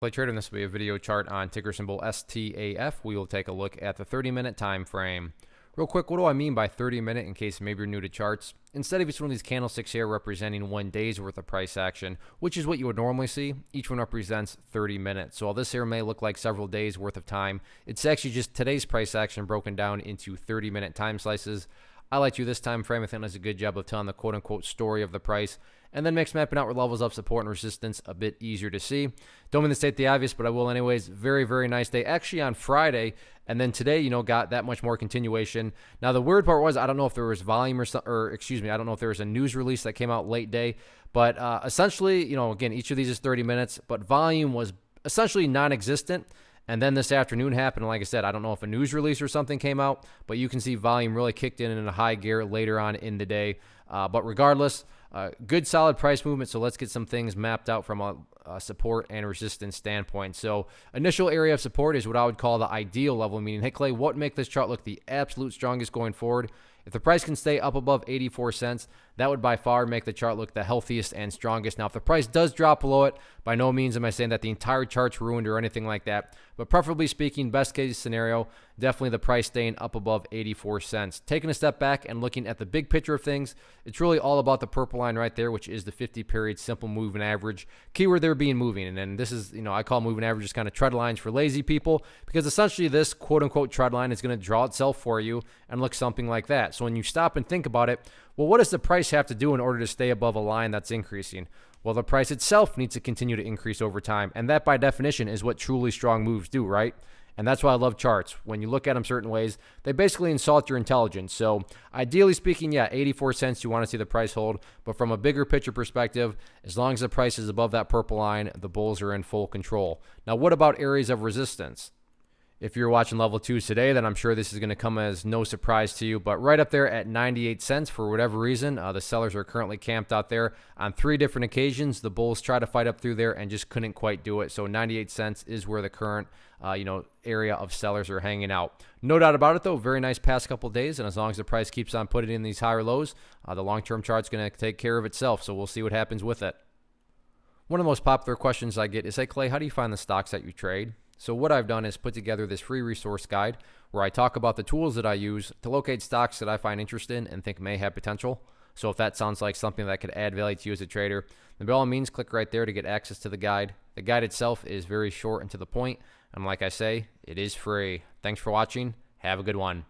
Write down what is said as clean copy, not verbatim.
Play Trader, and this will be a video chart on ticker symbol STAF. We will take a look at the 30-minute time frame. Real quick, what do I mean by 30-minute in case maybe you're new to charts? Instead of each one of these candlesticks here representing 1 day's worth of price action, which is what you would normally see, each one represents 30 minutes. So while this here may look like several days worth of time, it's actually just today's price action broken down into 30-minute time slices. I like to this time frame. I think it does a good job of telling the quote-unquote story of the price, and then makes mapping out where levels of support and resistance a bit easier to see. Don't mean to state the obvious, but I will anyways. Very, very nice day. Actually on Friday, and then today, got that much more continuation. Now, the weird part was, I don't know if there was volume I don't know if there was a news release that came out late day, but essentially, again, each of these is 30 minutes, but volume was essentially non-existent. And then this afternoon happened, and like I said, I don't know if a news release or something came out, but you can see volume really kicked in a high gear later on in the day. But regardless, good solid price movement, so let's get some things mapped out from a support and resistance standpoint. So initial area of support is what I would call the ideal level, meaning, hey, Clay, what would make this chart look the absolute strongest going forward? If the price can stay up above 84 cents, that would by far make the chart look the healthiest and strongest. Now, if the price does drop below it, by no means am I saying that the entire chart's ruined or anything like that. But preferably speaking, best case scenario, definitely the price staying up above 84 cents. Taking a step back and looking at the big picture of things, it's really all about the purple line right there, which is the 50-period simple moving average. Keyword there being moving. And then this is, I call moving averages kind of trend lines for lazy people, because essentially this quote-unquote trend line is going to draw itself for you and look something like that. So when you stop and think about it, well, what does the price have to do in order to stay above a line that's increasing? Well, the price itself needs to continue to increase over time. And that, by definition, is what truly strong moves do, right? And that's why I love charts. When you look at them certain ways, they basically insult your intelligence. So ideally speaking, yeah, 84 cents, you want to see the price hold. But from a bigger picture perspective, as long as the price is above that purple line, the bulls are in full control. Now, what about areas of resistance? If you're watching level 2s today, then I'm sure this is going to come as no surprise to you. But right up there at 98 cents, for whatever reason, the sellers are currently camped out there. On 3 different occasions, the bulls tried to fight up through there and just couldn't quite do it. So 98 cents is where the current area of sellers are hanging out. No doubt about it, though. Very nice past couple days. And as long as the price keeps on putting in these higher lows, the long-term chart's going to take care of itself. So we'll see what happens with it. One of the most popular questions I get is, hey, Clay, how do you find the stocks that you trade? So what I've done is put together this free resource guide where I talk about the tools that I use to locate stocks that I find interested in and think may have potential. So if that sounds like something that could add value to you as a trader, then by all means, click right there to get access to the guide. The guide itself is very short and to the point. And like I say, it is free. Thanks for watching. Have a good one.